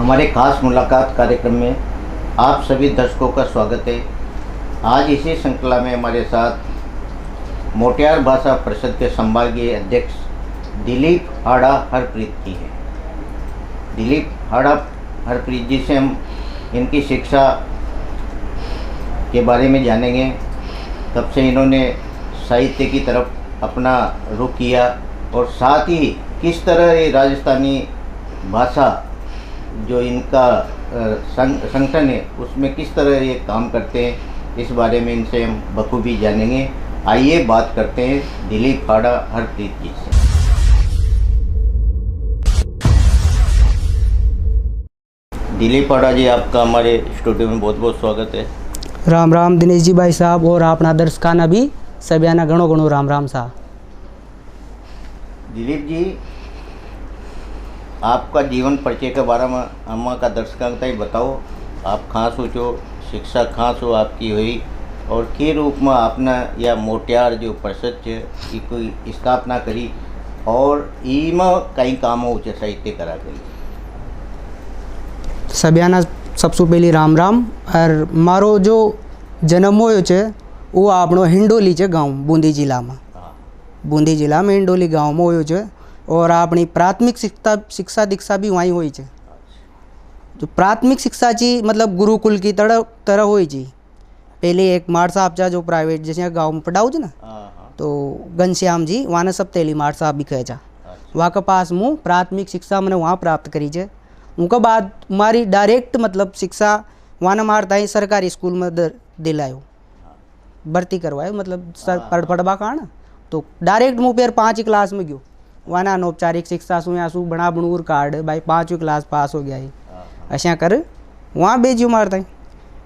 हमारे खास मुलाकात कार्यक्रम में आप सभी दर्शकों का स्वागत है। आज इसी श्रृंखला में हमारे साथ मोटियार भाषा परिषद के संभागीय अध्यक्ष दिलीप हाड़ा हरप्रीत जी हैं। दिलीप हाड़ा हरप्रीत जी से हम इनकी शिक्षा के बारे में जानेंगे। तब से इन्होंने साहित्य की तरफ अपना रुख किया और साथ ही किस तरह ये राजस्थानी भाषा जो इनका संगठन है उसमें किस तरह ये काम करते हैं, इस बारे में इनसे हम बखूबी जानेंगे। आइए बात करते हैं दिलीप हाड़ा हरप्रीत जी से। दिलीप हाड़ा जी, आपका हमारे स्टूडियो में बहुत बहुत स्वागत है। राम राम दिनेश जी भाई साहब और अपना दर्शकाना भी सभ्याना घणो घणो राम राम सा। दिलीप जी, आपका जीवन परिचय के बारे में अम्मा का दर्शकों को बताओ। आप कहाँ सोचो, शिक्षा कहाँ सो आपकी हुई और के रूप में आपने या मोटियार जो परिषद है की स्थापना करी और ईमा कई काम हो साहित्य करा गई। सभ्याना सबसे पहली राम राम। और मारो जो जन्म होयो छे वो आपनो हिंडोली छे गाँव बूंदी जिला में। बूंदी जिला में हिंडोली गाँव में होयो छे और अपनी प्राथमिक शिक्षा दीक्षा भी वहीं हुई है। जो प्राथमिक शिक्षा ची मतलब गुरुकुल की तरह हुई थी। पहले एक मार साहब चा जो प्राइवेट जैसे गांव में पढ़ाऊ थे ना, तो घनश्याम जी वहाँ सब तेली मार साहब भी कहे जा। वहाँ के पास मुँह प्राथमिक शिक्षा मैंने वहाँ प्राप्त करी है। उनके बाद हमारी डायरेक्ट मतलब शिक्षा वहाँ मारता ही सरकारी स्कूल में दिलायो, भर्ती करवायो मतलब पढ़वा का ना। तो डायरेक्ट मुँह फिर 5वीं क्लास में गयो। वहाँ अनौपचारिक शिक्षा सु या सु बना बनूर कार्ड भाई 5वीं क्लास पास हो गया ही ऐसा कर वहाँ भेजियो मारता ही।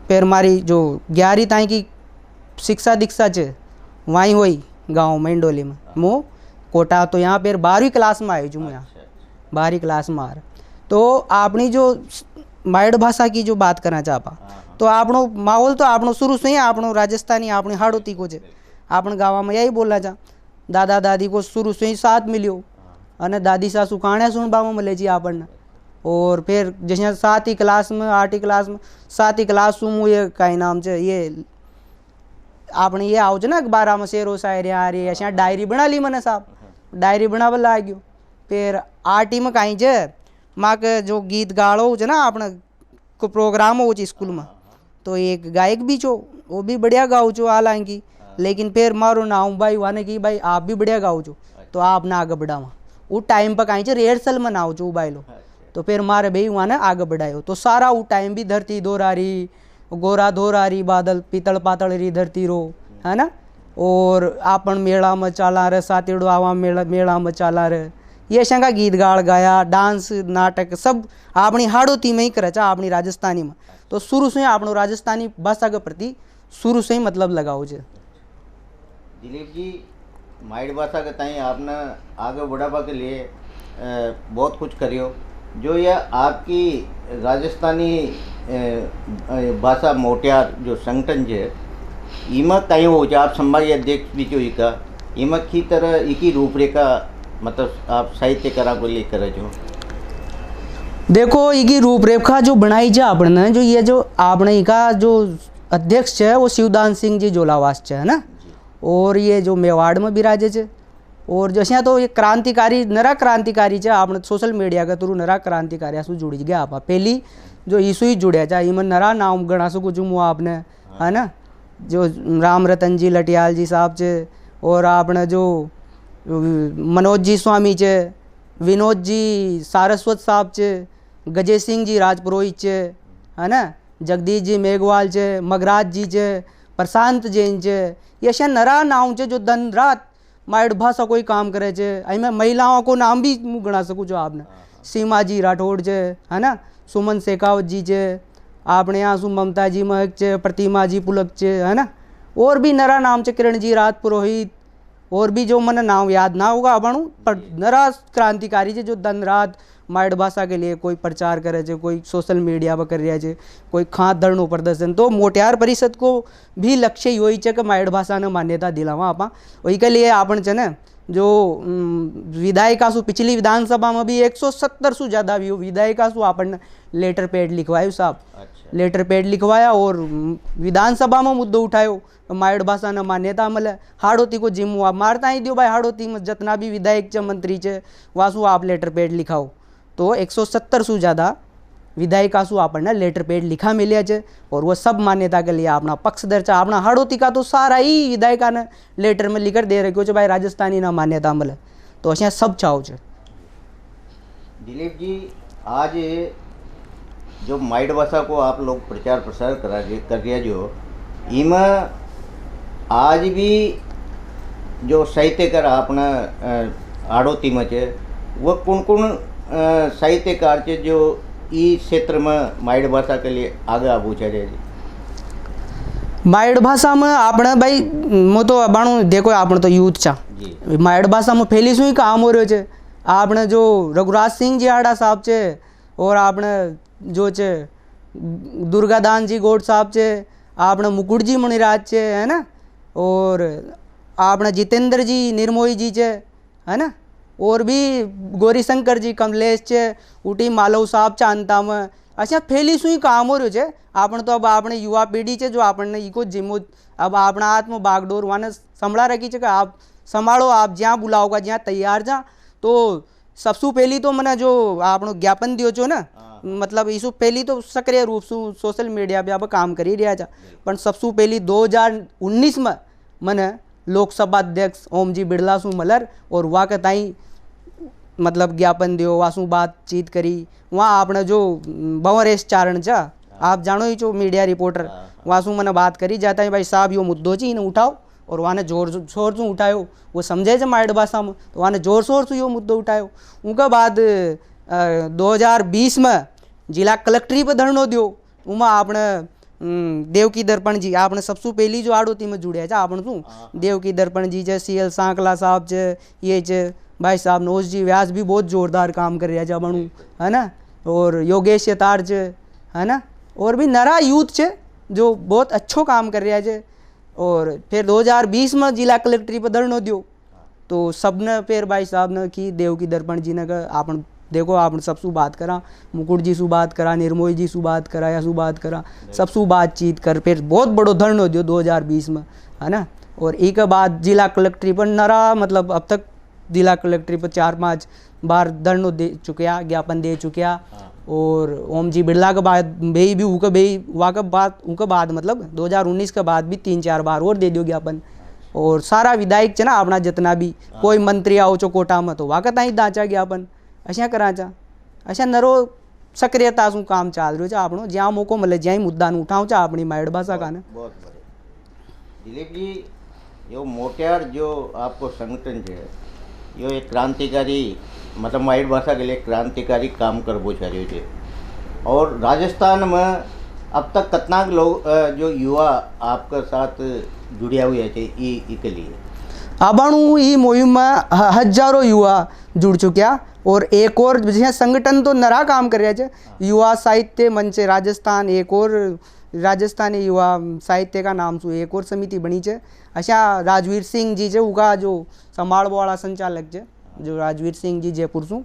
फिर हमारी जो 11वीं ताई की शिक्षा दीक्षा च वहीं हुई गाँव में हिंडोली में। मुँह कोटा तो यहाँ फिर 12वीं क्लास में आई जो मैं यहाँ 12वीं क्लास में आ रहा। तो अपनी जो माइड भाषा की जो बात करना चाहता तो आपनो माहौल तो आपनो शुरू से ही आपनो राजस्थानी अपनी हाड़ोती को है। अपन गाँव में यही बोलना चाह दादा दादी को शुरू से ही साथ मिलियो अने दादी सासू कहानियाँ सुनवा में मिले जी अपन। और फिर जैसे 7वीं क्लास में 8वीं क्लास में 7वीं क्लास में ये कई नाम से ये आपने ये आओ ना 12 में शेरो शायरी आ रही ऐसा डायरी बना ली मैंने साहब, डायरी बनावा ला गयो। फिर 8वीं में कहीं जे माँ के जो गीत गाड़ो है ना अपने को प्रोग्राम हो स्कूल में, तो एक गायक भी छो वो भी बढ़िया गाओ छो हालांकि। लेकिन फिर मारो नाम भाई वाने की भाई आप भी बढ़िया गाओ छो तो आप ना आगे बढ़ावा। वो टाइम पर कहीं रिहर्सल में नाओ छो बाइलो, तो फिर मारे भाई वहाँ ने आगे बढ़ायो। तो सारा वो टाइम भी धरती दोरा रही, गोरा धोरा रही, बादल पीतल पातल रही धरती रो है ना। और आपन मेला में चाला रहे, सातीड़ो आवा मेला में चाला रहे, ये शंका गीत गाड़ गाया, डांस नाटक सब अपनी हाड़ोती में ही करे चा अपनी राजस्थानी में। तो शुरू से अपनो राजस्थानी भाषा के प्रति शुरू से ही मतलब लगाओ जे। दिलीप जी, माइड भाषा के ताई आपने आगे बढ़ावा के लिए बहुत कुछ करियो। जो यह आपकी राजस्थानी भाषा मोटियार जो संगठन है इमा कहीं हो जाए आप संभागी अध्यक्ष भी जो इका इमा की तरह इकी रूपरेखा मतलब आप साहित्य करा को लेकर जो देखो इकी रूपरेखा जो बनाई जा आपने जो ये जो आपने इका जो अध्यक्ष है वो शिवदान सिंह जी जोलावास है ना। और ये जो मेवाड़ में बिराजे छे और जैसे तो ये क्रांतिकारी नरा क्रांतिकारी है आपने सोशल मीडिया के थ्रू नरा क्रांतिकारी सु जुड़ी गया आप पहली जो ईसु ही जुड़े चाहे इमन नरा नाम गणा सकूँ जुमो आपने है ना। जो राम रतन जी लटियाल जी साहब चे और आपने जो मनोज जी स्वामी चे, विनोद जी सारस्वत साहब चे, गजय सिंह जी राजपुरोहित चे है ना, जगदीश जी मेघवाल चे, मगराज जी चे, प्रशांत जैन चे, ये ऐसा नरा नाम चे जो दिन रात माइड भाषा कोई काम करे छे। आई में महिलाओं को नाम भी गणा सकूँ जो आपने सीमा जी राठौड़ चे है ना, सुमन शेखावत जी चे, आपने यहाँ सु ममता जी महक चे, प्रतिमा जी पुलक चे है ना। और भी नरा नाम चे किरण जी रात पुरोहित और भी जो मन नाम याद ना होगा अपनू पर नरा क्रांतिकारी है जो दिन रात माइड भाषा के लिए कोई प्रचार करे छे, कोई सोशल मीडिया पर कर रहा है, कोई खाद धरणु प्रदर्शन। तो मोटियार परिषद को भी लक्ष्य यही है कि माइड भाषा ने मान्यता दिलावा आपा। वही के लिए आपन छे ने जो विधायिका सु पिछली विधानसभा में भी 170 सु ज़्यादा विधायिका सु अपन लेटर पैड लिखवायु साहब। अच्छा। लेटर पैड लिखवाया और विधानसभा में मुद्दो उठायो मायड़ भाषा ने मान्यता मिले। हाड़ोती को जिम्मो आप मारता ही दियो भाई, हाड़ोती में जितना भी विधायक च मंत्री चे वासु आप लेटर पैड लिखाओ। तो 170 सु ज़्यादा विधायिका सु आपने लेटर पैड लिखा मिले छे और वो सब मान्यता के लिए अपना पक्ष दर्चा। अपना हाड़ोती का तो सारा ही विधायिका ने लेटर में लिखकर दे रखो भाई राजस्थानी ना मान्यता मिले। तो अशा सब चाहो छे। दिलीप जी, आज जो माइड भाषा को आप लोग प्रचार प्रसार कर रहे जो इमें आज भी जो साहित्यकार अपना हाड़ोती में छे वो कौन कौन साहित्यकार छे जो इस क्षेत्र में माइड भाषा के लिए आगे आबू छे? मायड़ भाषा में आपने भाई मो तो अबाणु देखो आपने तो यूथ छा जी। मायड़ भाषा में फैली शू काम हो रहे छे। आपने जो रघुराज सिंह जी आड़ा साहब छे और आपने जो छे दुर्गादान जी गोड साहब छे, आपने मुकुट जी मणिराज छे, है ना, और आपने जितेंद्र जी निर्मोही जी छे, है ना, और भी गौरीशंकर जी कमलेश छे, उठी मालव साहब चांता में अच्छा फैली शू काम हो रहे छे। आपण तो अब आपने युवा पीढ़ी छे जो आपने इको जिम्मो अब अपना हाथ में बागडोर वाने संभला रखी है कि आप संभालो, आप ज्याँ बुलाओगा ज्याँ तैयार जा। तो सबसे पहली तो मैंने जो आपनो ज्ञापन दियो छो ना, मतलब इसु पहली तो सक्रिय रूप से सोशल मीडिया पे आप काम कर ही रहा था, पर सबसे पहली 2019 में मैंने लोकसभा अध्यक्ष ओम जी बिरला सु मलर और वहाँ के ताई मतलब ज्ञापन दियो, वासु बातचीत करी। वहाँ आपने जो भंवरेश चारण चा आप जानो ही जो मीडिया रिपोर्टर, वासु मैंने बात करी जाता है भाई साहब यो मुद्दो जी इन्हें उठाओ, और वहाँ ने जोर शोर से उठायो। वो समझे मायड़ भाषा में तो वहाँ ने जोर शोर से यो मुद्दो उठायो। उनका बाद 2020 में जिला कलेक्ट्री पर धरनो दियो। उमा आपने देवकी दर्पण जी आपने सबसे पहली जो आड़ोती में जुड़े है आपने शू देवकी दर्पण जी चे, CL सांकला साहब चे, ये चे भाई साहब नोज जी व्यास भी बहुत जोरदार काम कर रहा है बनू, है ना, और योगेश यतार चे, है ना, और भी नरा यूथ चे जो बहुत अच्छो काम कर रहा है। और फिर 2020 में जिला कलेक्ट्री पर धरनो दियो तो सबने फिर भाई साहब ने की देवकी दर्पण जी ने कहा आपन देखो आपने सबसू बात करा, मुकुट जी सु बात करा, निर्मोही जी सु बात करा, या सु बात करा, सबसू बातचीत कर फिर बहुत बड़ो धरनो दियो 2020 में, है ना। और एक बाद जिला कलेक्ट्री पर नरा मतलब अब तक जिला कलेक्ट्री पर 4-5 बार धरनो दे चुकिया, ज्ञापन दे चुकिया। और ओम जी बिरला के बाद भी उनके बाद मतलब 2019 के बाद भी 3-4 बार और दे दियो ज्ञापन। और सारा विधायक चे ना अपना जितना भी कोई मंत्री आओ चो कोटा में तो वहाँ ताई दाचा ज्ञापन अशा करा चा। अशा नरो सक्रियता शू काम चाल रहा है आपनो, ज्याँ मौको मिले ज्याँ मुद्दा उठाओ चा अपनी मायड़ भाषा का। बहुत बढ़िया दिलीप जी, यो मोटियार जो आपको संगठन है यो एक क्रांतिकारी मतलब माइड भाषा के लिए क्रांतिकारी काम कर वो चाह रहे थे। और राजस्थान में अब तक कितना लोग जो युवा आपके साथ जुड़िया हुए थे के लिए? अबाणु ई मुहिम में हजारों युवा जुड़ चुक्या। और एक और जैसे संगठन तो नरा काम कर रहे हैं युवा साहित्य मंच राजस्थान, एक और राजस्थानी युवा साहित्य का नाम से एक और समिति बनी है। अच्छा राजवीर सिंह जी जो उनका जो संभाल वाला संचालक है जो राजवीर सिंह जी जयपुर से,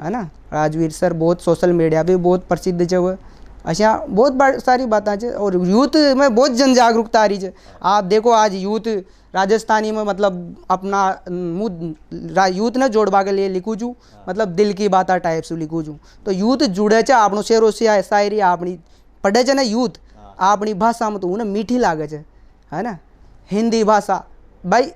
है ना, राजवीर सर बहुत सोशल मीडिया पे बहुत प्रसिद्ध है वो। अच्छा बहुत सारी बातें है और यूथ में बहुत जन जागरूकता आ रही है। आप देखो आज यूथ राजस्थानी में मतलब अपना यूथ ने जोड़वा के लिए लिखूँ छूँ, मतलब दिल की बात टाइप से लिखूँ छूँ। तो यूथ जुड़े चे आपनो शेरो शायरी अपनी पढ़े चे ना यूथ अपनी भाषा में तो उन्हें मीठी लागे है ना। हिंदी भाषा भाई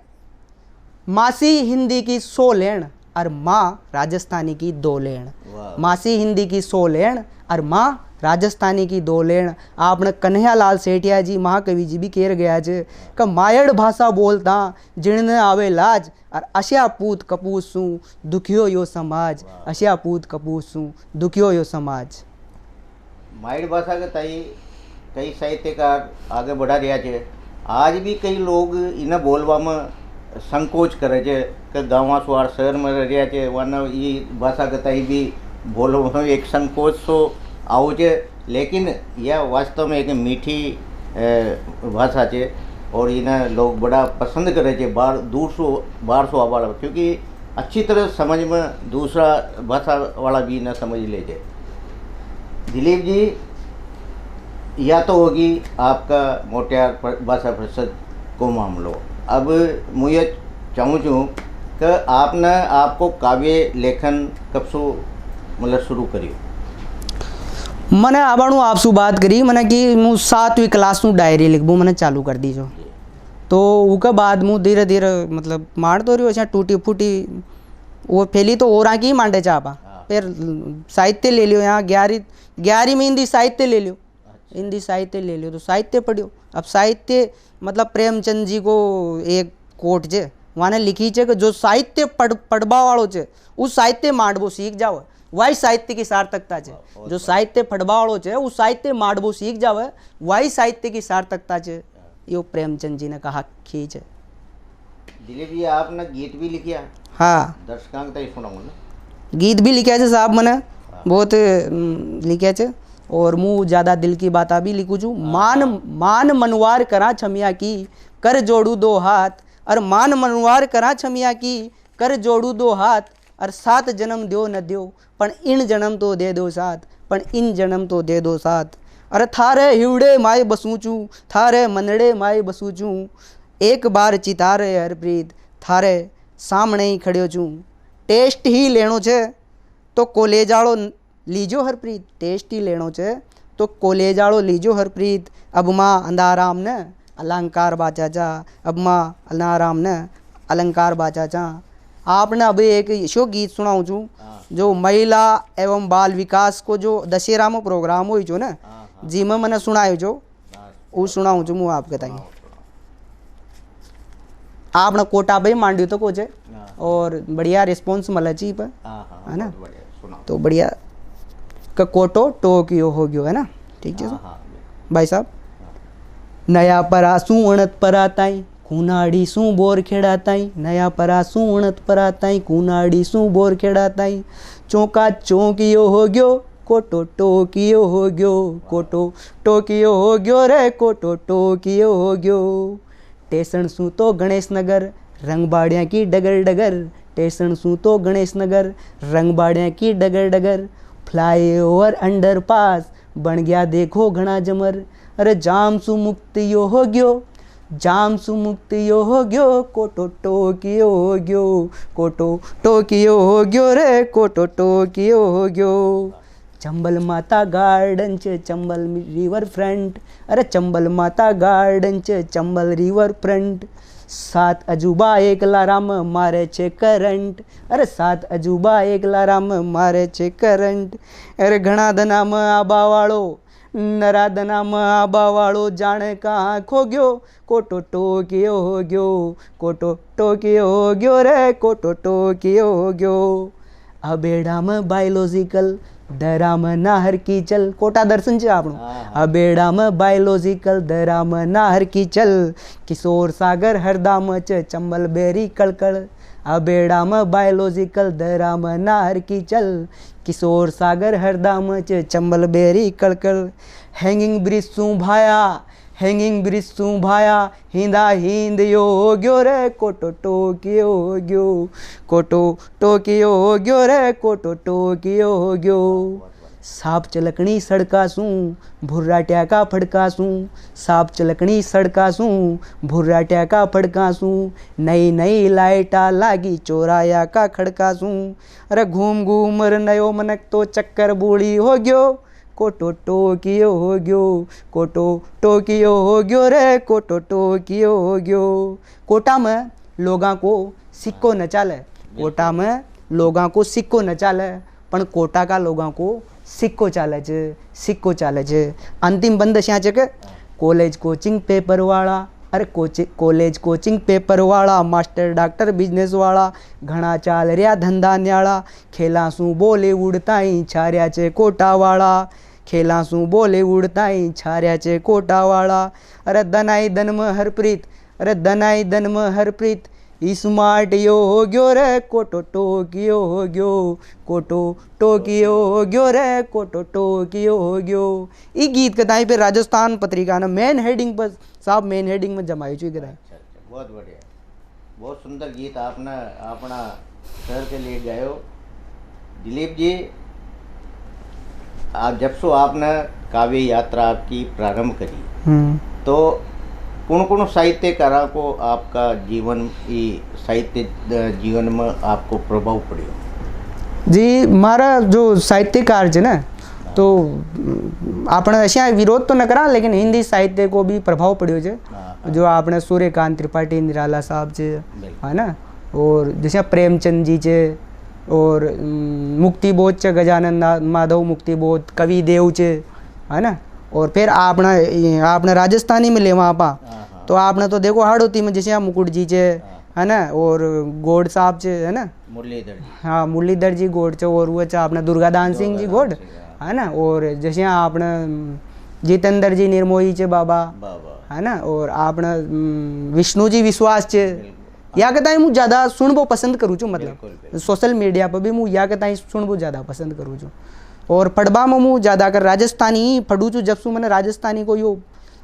मासी हिंदी की 100 लेन और माँ राजस्थानी की 2 लेन। मासी हिंदी की 100 लेन और माँ राजस्थानी की 2 लेन। आपने कन्हैयालाल सेठिया जी महाकवि जी भी कह गया है कि मायड़ भाषा बोलता जिणने आवे लाज और अश्या पूत कपूस सू दुखियो यो समाज, अश्या पूत कपूस सू दुखियो यो समाज। माइड भाषा के ताई कई साहित्यकार आगे बढ़ा रहा है। आज भी कई लोग इन्हें बोलवा में संकोच करे छे कि गाँव सुआर शहर में रह छे वरना ये भाषा के ताई भी बोलवा में एक संकोच सो आओ छे। लेकिन यह वास्तव में एक मीठी भाषा है। और इन्हें लोग बड़ा पसंद करे थे बाहर सो आवा, क्योंकि अच्छी तरह समझ में दूसरा भाषा वाला भी न समझ ले जाए। दिलीप जी, या तो होगी आपका मोटियार भाषा परिषद को मामलो। अब मुझे चाहूँ कि आपने आपको काव्य लेखन कब से मतलब शुरू करियो? मैंने आबाणु आपसे बात करी मैंने कि मैं 7वीं क्लास में डायरी लिखबू मैंने चालू कर दी जो। तो उसके बाद मुँह धीरे धीरे मतलब मार तो रही अच्छा टूटी फूटी वो फैली तो और की मांडे चापा। फिर साहित्य ले लियो, यहाँ 11वीं में हिंदी साहित्य ले लियो, हिंदी साहित्य ले लियो तो साहित्य पढ़ियो। अब साहित्य मतलब प्रेमचंद जी को एक कोट जे वहाँ लिखी है कि जो साहित्य पढ़वा वालों छे उस साहित्य मांडवो सीख जाओ, वही साहित्य की सार्थकता है। जो साहित्य पढ़वा वालों छे उस साहित्य मांडवो सीख जावे, वही साहित्य की सार्थकता है। यो प्रेमचंद जी ने कहा खींच है। दिलीप जी, आपने गीत भी लिखिया? हाँ, दर्शकों को सुनाऊँ ना? गीत भी लिखा है साहब मैंने बहुत लिखा है। और मुँह ज़्यादा दिल की बात भी लिखूँ छू। मान मनवार करा छमिया की कर जोड़ू दो हाथ, और मान मनवार करा छमिया की कर जोड़ू दो हाथ, और 7 जन्म दो न दो पण इन जन्म तो दे दो साथ, पण इन जन्म तो दे दो साथ। अरे थारे हिवड़े माए बसू चूँ, थारे मनड़े माए बसू चूँ, एक बार चितारे हरप्रीत थारे सामने ही खड़ो चूँ। टेस्ट ही लेनो छे तो कोलेजाड़ो लीजो हरप्रीत, टेस्ट ही लेनो छे तो कोलेजाड़ो लीजो हरप्रीत। अब माँ अंधाराम ने अलंकार बाचा जा, अब माँ अंधाराम ने अलंकार बाचा जा। आपने अभी एक शो गीत सुनाऊँ छूँ जो महिला एवं बाल विकास को जो दशहरा में प्रोग्राम हुई जो ना जी में मैंने सुनायो जो वो सुनाऊँ छूँ मुँह आपके ताई। आपने कोटा भाई मांड्यू तो कुछ और बढ़िया रिस्पॉन्स मिला ची पर है ना, तो बढ़िया का कोटो टोक्यो हो गयो है ना। ठीक है भाई साहब। नया परा सुणत पराताई कूनाड़ी सू बोर खेड़ाताई, नया परा सुणत पराताई कूनाड़ी सू बोर खेड़ाताई। चौका चौकियो हो गयो कोटो टोकियो हो गयो, कोटो टोकियो हो गयो रे कोटो टोकियो हो गयो। टेसन सू तो गणेश नगर रंगबाड़िया की डगर डगर, टेसन सू तो गणेश नगर रंगबाड़िया की डगर डगर। फ्लाईओवर अंडरपास बन गया देखो घना जमर, अरे जाम सु मुक्ति यो हो गयो, जाम सु मुक्ति यो हो गयो कोटो टोकियो हो गयो, कोटो टोकियो हो गयो रे कोटो टोकियो हो गयो। चंबल माता गार्डन च चंबल रिवर फ्रंट, अरे चंबल माता गार्डन च चंबल रिवर फ्रंट। 7 अजूबा एक लाराम मारे छे करंट, अरे 7 अजूबा एक लाराम मारे छे करंट। अरे घना धना में आबा वाळो नरा धना में आबा वाळो जाने कहाँ खो गयो, कोटो टोकियो हो गयो, कोटो टोकियो हो गयो रे कोटो टोकियो हो गयो। अबेड़ा में बायोलॉजिकल दरा में नाहर की चल, कोटा दर्शन छे आपनो। अबेड़ा में बायोलॉजिकल दरा में नाहर की चल, किशोर सागर हरदा में च चंबल बेरी कड़कड़। अबेड़ा में बायोलॉजिकल दरा में नाहर की चल, किशोर सागर हरदा में च चंबल बेरी कड़कड़। हैंगिंग ब्रिज सू भाया, हैंगिंग ब्रिज सू भाया हिंदा हिंद यो हो गयो रे कोटो टोकियो हो गयो, कोटो टोकियो हो गयो रे कोटो टोकियो हो गयो। साप चलकनी सड़का सू भुर्रा ट्याका फड़का सू, साप चलकनी सड़का सू भुर्रा ट्याका फड़का सू। नई नई लाइटा लागी चौराया का खड़का सू, अरे घूम घूम नयो मनक तो चक्कर बूढ़ी हो गयो, कोटो टोकियो हो गयो, कोटो टोकियो हो गयो रे कोटो टोकियो हो गयो। कोटा में लोगां को सिक्को न चाले, कोटा में लोगां को सिक्को न चाले पण कोटा का लोगां को सिक्को चाले छे, सिक्को चाले छे। अंतिम बंद श्या छे के कॉलेज कोचिंग पेपर वाला, अरे कॉलेज कोचिंग पेपर वाला मास्टर डॉक्टर बिजनेस वाला घना चाल रहा धंधा न्याड़ा। खेला सू बॉलीवुड ताई छार्या छे कोटा वाला, खेला सू बॉलीवुड ताई छार्या छे कोटा वाला। अरे दनाई दन में हरप्रीत, अरे दनाई दन में हरप्रीत स्मार्ट यो हो गयो रे कोटो टोकियो हो गयो, कोटो टोकियो हो गयो रे कोटो टोकियो हो गयो। ये गीत कदाई पे राजस्थान पत्रिका ने मेन हेडिंग पर साहब मेन हेडिंग में जमाई चुकी कदाई। अच्छा अच्छा, बहुत बढ़िया, बहुत सुंदर गीत आपने अपना शहर के लिए गायो। दिलीप जी, आप जब से आपने काव्य यात्रा आपकी प्रारंभ करी तो कौन कौन साहित्यकारों को आपका जीवन ई साहित्य जीवन में आपको प्रभाव पड़ो? जी मारा जो साहित्यकार है ना तो आपने ऐसा विरोध तो न करा, लेकिन हिंदी साहित्य को भी प्रभाव पड़ो है। जो आपने सूर्यकांत त्रिपाठी निराला साहब से है ना, और जैसे प्रेमचंद जी चे, और मुक्तिबोध चे गजानंद माधव मुक्तिबोध, कवि देव चे है ना। और फिर आपने राजस्थानी में लेवा आपा तो आपने तो देखो हाड़ोती में जैसे मुकुट जी चे है ना, और गोड साहब चे है ना, मुरलीधर जी, हाँ मुरलीधर जी गोड चे, और वो चे आपने दुर्गादान सिंह जी गोड है ना, और जैसे आपने जितेंद्र जी निर्मोही चे बाबा है ना, और आपने विष्णु जी विश्वास चे। या कहता है मुझे ज़्यादा सुनबो पसंद करूँ छूँ, मतलब सोशल मीडिया पर भी मुझे या कहता है सुनबो ज़्यादा पसंद करूँ छूँ। और पढ़बा में मुँह ज़्यादा कर राजस्थानी ही पढ़ूँ छूँ। जब से मैंने राजस्थानी को यो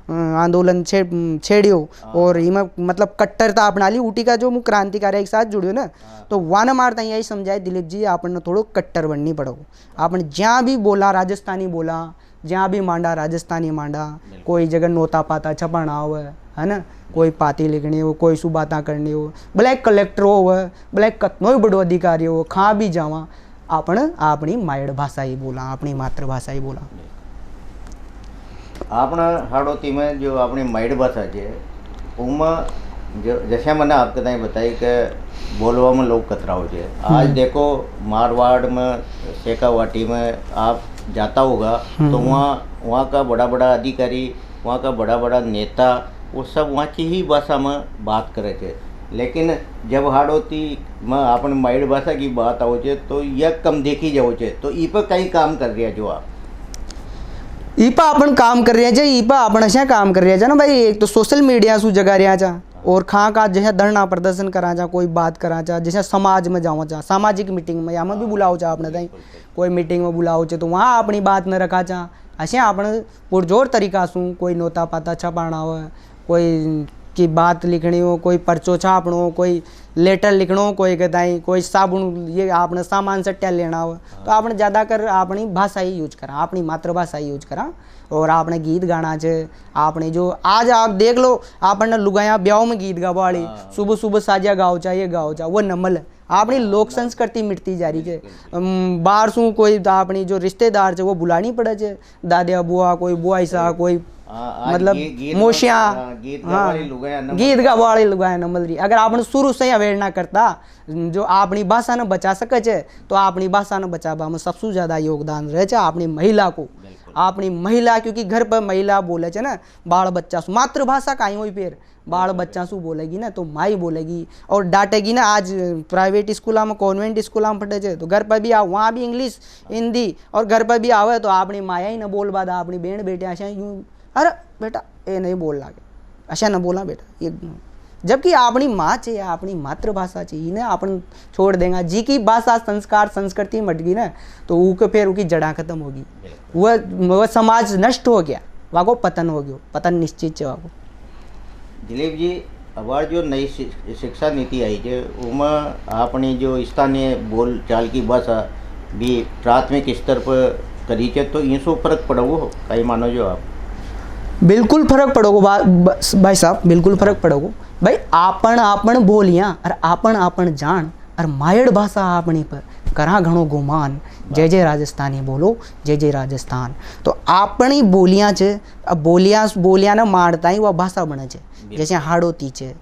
आंदोलन छेड़ियो और इमा मतलब कट्टरता अपना ली, ऊटी का जो मुँह क्रांतिकारी एक साथ जुड़ियो ना, तो वाना मारता यही समझाए दिलीप जी आपने थोड़ो कट्टर बननी पड़ो। आपने जहाँ भी बोला राजस्थानी बोला, जहाँ भी मांडा राजस्थानी मांडा, कोई जगह नोता पाता छपाना हो है ना, कोई पाती लिखनी हो, कोई सु बातें करनी हो, भले कलेक्टर हो भले कतनो ही बड़ो अधिकारी हो, खा भी जावा आपने अपनी मायड़ भाषा ही बोला, अपनी मातृभाषा ही बोला। आपने हाड़ोती में जो अपनी मायड़ भाषा है उनमें जो जैसे मैंने आपके ताई बताई कि बोलवा में लोग कतराओ है। आज देखो मारवाड़ में शेखावाटी में आप जाता होगा तो वहाँ का बड़ा बड़ा अधिकारी, वहाँ का बड़ा बड़ा नेता, वो सब वहाँ की ही भाषा में बात करे थे। लेकिन जब हाड़ोती में आपने मायड़ भाषा की बात आओ छे तो यह कम देखी जाओ छे, तो ई पर कहीं काम कर रहा जो आप ईपा अपन काम कर रहे हैं, ईपा अपन ऐसा काम कर रहे हैं ना भाई। एक तो सोशल मीडिया सु जगह रहा जा, और खां का जैसे धरना प्रदर्शन करा जा, कोई बात करा जा, जैसे समाज में जाओ जा, सामाजिक मीटिंग में, यहाँ में भी बुलाओ जा आपने ताई कोई मीटिंग में बुलाओ चे तो वहाँ अपनी बात न रखा जा। ऐसे आपने पुरजोर तरीका सु कोई नोता पाता छपाना हो, कोई की बात लिखनी हो, कोई पर्चो छापनो हो, कोई लेटर लिखना हो, कोई कहताई कोई साबुन ये आपने सामान सट्टा लेना हो, तो आपने ज़्यादा कर अपनी भाषा ही यूज करा, अपनी मातृभाषा ही यूज करा। और आपने गीत गाना चे, आपने जो आज आप देख लो आपने लुगाया ब्याह में गीत गावा वाली, सुबह सुबह साजिया गाओ चा, ये गाओ चा, वो नमल अपनी लोक संस्कृति मिटती जा रही है। बाहर सु कोई अपनी जो रिश्तेदार है वो बुलानी पड़े चे, दादिया बुआ, कोई बुआ सा, कोई मतलब मोशिया, हाँ गीत गा वाली लुगाया नमल रही। अगर आपने शुरू से अवेयर करता जो अपनी भाषा ने बचा सके छे, तो अपनी भाषा ने बचावा में सबसे ज़्यादा योगदान रहे छे अपनी महिला को, अपनी महिला, क्योंकि घर पर महिला बोले छे ना, बाल बच्चा सु मातृभाषा कहीं हुई फिर बाल बच्चा सु बोलेगी ना तो माई बोलेगी और डांटेगी ना। आज प्राइवेट स्कूल में कॉन्वेंट स्कूल में पढ़े छे तो घर पर भी आओ, वहाँ भी इंग्लिश हिंदी, और घर पर भी आवे तो अपनी माया ही न बोल बादा, अपनी बहन बेटे ऐसा यूँ, अरे बेटा ये नहीं बोल लागे, ऐसा न बोला बेटा ये, जबकि अपनी माँ चाहिए, अपनी मातृभाषा चाहिए ना, अपन छोड़ देंगे जी की भाषा संस्कार संस्कृति मट गई ना तो वो फिर उसकी जड़ा खत्म होगी, वह समाज नष्ट हो गया, वहाँ को पतन हो गया, पतन निश्चित है वहाँ को। दिलीप जी, अब जो नई शिक्षा नीति आई है उसमें अपनी जो स्थानीय बोल चाल की भाषा भी प्राथमिक स्तर पर करी है, तो इनसे फर्क पड़ोगो कहीं मानो जो आप? बिल्कुल फर्क पड़ोगो भाई साहब, बिल्कुल फर्क पड़ोगो भाई। आपन आपन बोलियाँ और आपन आपन जान और मायड़ भाषा अपनी पर करा घणो गुमान, जय जय राजस्थानी बोलो, जय जय राजस्थान। तो अपनी बोलियाँ छे, अब बोलियाँ ना मारता ही वह भाषा बने छे। जैसे हाड़ोती छे,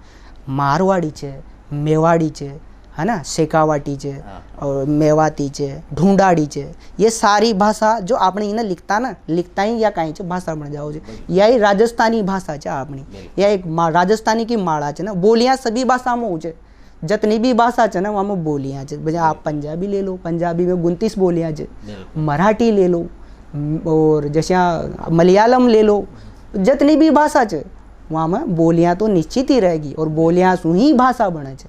मारवाड़ी छे, मेवाड़ी छे है ना, शेखावाटी छे और मेवाती छे, ढूंढाड़ी छे, ये सारी भाषा जो आपने इन्हें लिखता ही या कहीं छे भाषा बन जाओ छे। यही राजस्थानी भाषा छे अपनी, यह एक राजस्थानी की माड़ा छे ना। बोलियाँ सभी भाषा में हो छे, जितनी भी भाषा है ना वहाँ में बोलियाँ छे। भैया आप पंजाबी ले लो, पंजाबी में 29 बोलियाँ छे, मराठी ले लो, और जैसे मलयालम ले लो, जितनी भी भाषा है वहाँ में बोलियाँ तो निश्चित ही रहेगी, और बोलियाँ सु ही भाषा बने छे।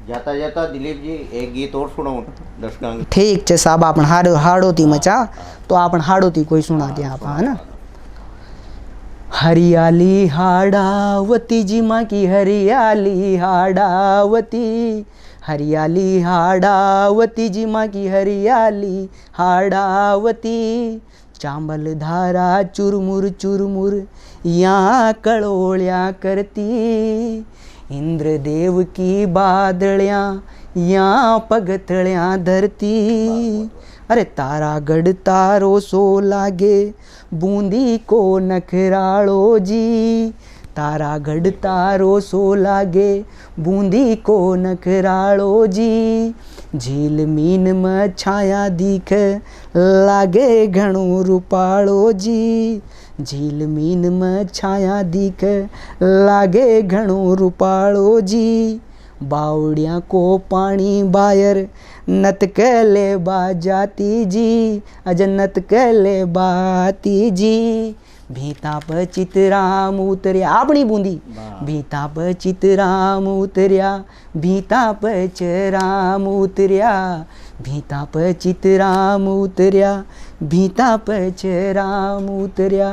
जाता जाता दिलीप जी एक गीत और सुनाओ दर्शकों को। ठीक है साहब, आपण हाड़ोती मचा तो आपण हाड़ोती कोई सुना दिया आप, है ना। हरियाली हाड़ावती जी माँ की हरियाली हाड़ावती, हरियाली हाड़ावती जी माँ की हरियाली हाड़ावती, चांबल धारा चुरमुर चुरमुर यहाँ कड़ोलियाँ करती, इंद्रदेव की बादलियाँ यहाँ पगथड़ियाँ धरती, अरे तारागढ़ तारो सो लागे बूंदी को नखराड़ो जी, तारागढ़ तारो सो लागे बूंदी को नखराड़ो जी, झील मीन में छाया दिख लागे घणो रूपाड़ो जी, झील मीन में छाया दिख लागे घणो रूपाड़ो जी, बावड़िया को पानी बायर नत कहले बाजाती जी, अज नत कहले बाती जी, भीता पर चितराम उतरिया अपनी बूंदी, भीता पर चितराम उतरिया, भीता पर चराम उतरिया, भीता पर चितराम उतरिया, भीता पर चराम उतरिया,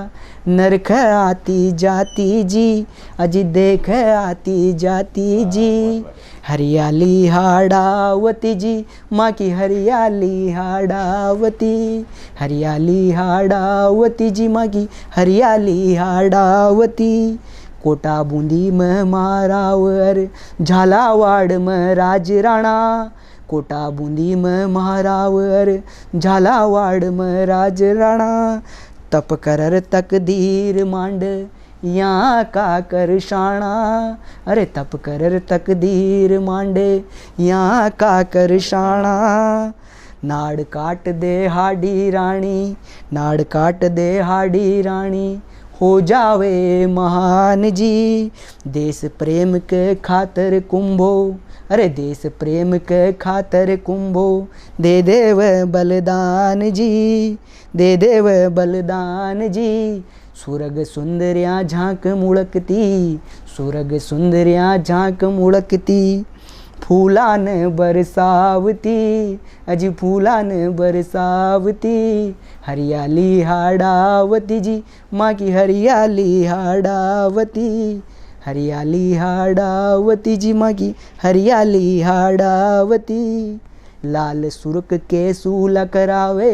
नरख आती जाती जी, अज देख आती जाती जी, हरियाली हाड़ावती जी माँ की हरियाली हाड़ावती, हरियाली हाड़ावती जी माँ की हरियाली हाड़ावती, कोटा बूंदी में महारावर झालावाड़ में राजराणा, कोटा बूंदी में महारावर झालावाड़ में राजराणा, तप करर तकदीर मांड यहाँ का कर शाणा, अरे तप करर तकदीर मांडे यहाँ का कर शाणा, नाड़ काट दे हाडी रानी, नाड़ काट दे हाडी रानी, हो जावे महान जी, देश प्रेम के खातर कुंभो, अरे देश प्रेम के खातर कुंभो, दे देव बलिदान जी, दे देव बलिदान जी, सुरग सुंदरियाँ झांक मुड़कती, सुरग सुंदरियाँ झांक मुड़कती, फूलान बरसावती, अजी फूलान बरसावती, हरियाली हाड़ावती जी माँ की हरियाली हाड़ावती, हरियाली हाड़ावती जी माँ की हरियाली हाड़ावती, लाल सुरख के सूला करावे,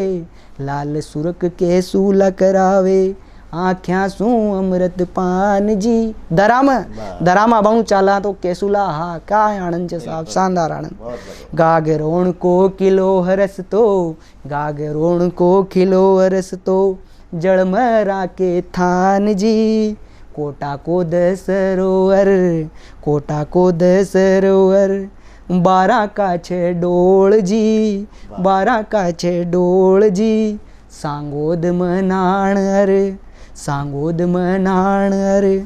लाल सुरख के सूला करावे, आख्या सू अमृत पान जी, दरामा बाणु चाला तो केसुला हा का आनंद छे साहब, शानदार आनंद। गागरोण को किलो हरस तो, गागरोण को किलो हरस तो, जड़ में राके थान जी, कोटा को 10 सरोवर, कोटा को 10 सरोवर, 12 का 6 डोल जी, 12 का 6 डोल जी, सांगोद में नाण अरे, सांगोद में नाण अरे,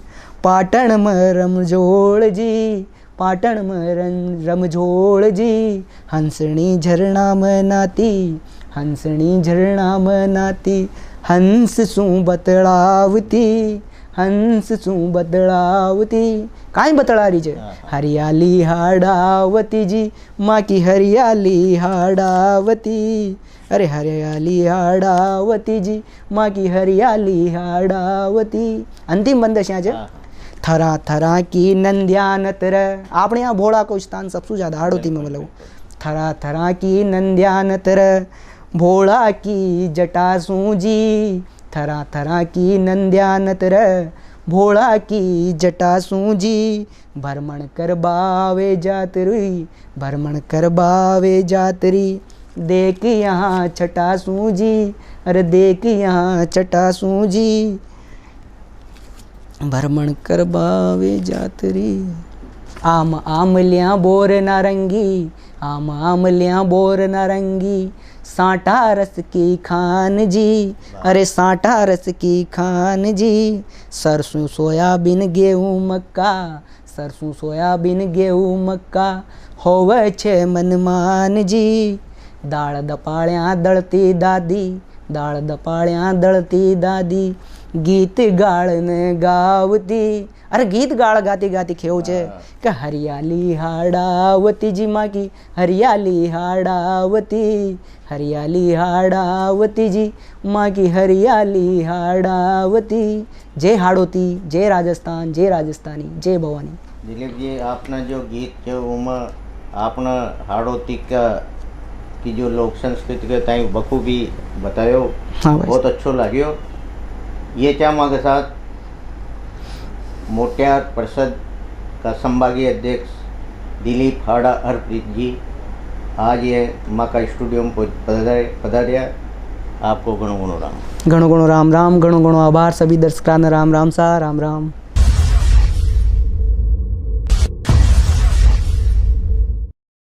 पाटण में रमझोड़ जी, पाटण में रमझोड़ जी, हंसनी झरना में नाती, हंसनी झरना में नाती, हंस सू बतड़ावती, हंस सू बतड़ावती, काई बतड़ा रही है, हरियाली हाड़ावती जी माँ की हरियाली हाड़ावती, अरे हरियाली हाड़ावती जी माँ की हरियाली हाड़ावती। अंतिम बंद है थरा थरा की नंदिया नतर, आपने यहाँ भोड़ा को स्थान सबसे ज़्यादा हाड़ोती में मतलब, थरा थरा की नंदिया नतर, भोड़ा की जटा सूजी, थरा थरा की नंदिया नतर, भोड़ा की जटा सूजी, भ्रमण कर बावे जातरी, भ्रमण कर बावे जातरी, देख यहाँ छटा सूजी, अरे देख यहाँ छटा सूजी, भ्रमण कर बावे जातरी, आम आमलियाँ बोर नारंगी, आम आमलियाँ बोर नारंगी, सांटा रस की खान जी, अरे सांटा रस की खान जी, सरसों सोयाबीन गेहूँ मक्का, सरसों सोयाबीन गेहूँ मक्का, होवे छे मनमान जी, दाल दपाळ्यां दळती दादी, दाल दपाळ्यां दळती दादी, गीत गाळन गावती, अरे गीत गाड़ गाती गाती खेव छे कि हरियाली हाड़ावती जी माँ की हरियाली हाड़ावती जी माँ की हरियाली हाड़ावती। जय हाड़ोती, जय राजस्थान, जय राजस्थानी, जय भवानी। दिलीप जी, आपने जो गीत के उमा आपने हाड़ोती का की जो लोक संस्कृति के ताई बखूबी बतायो, हाँ भाई। बहुत अच्छो लाग्यो। ये चामा के साथ मोटियार परिषद का संभागीय अध्यक्ष दिलीप हाड़ा हरप्रीत जी आज ये माँ का स्टूडियो में पधारिया। आपको गणो गणो राम। घणो घणो राम राम, घणो घणो आभार सभी दर्शकान, राम राम सा, राम राम।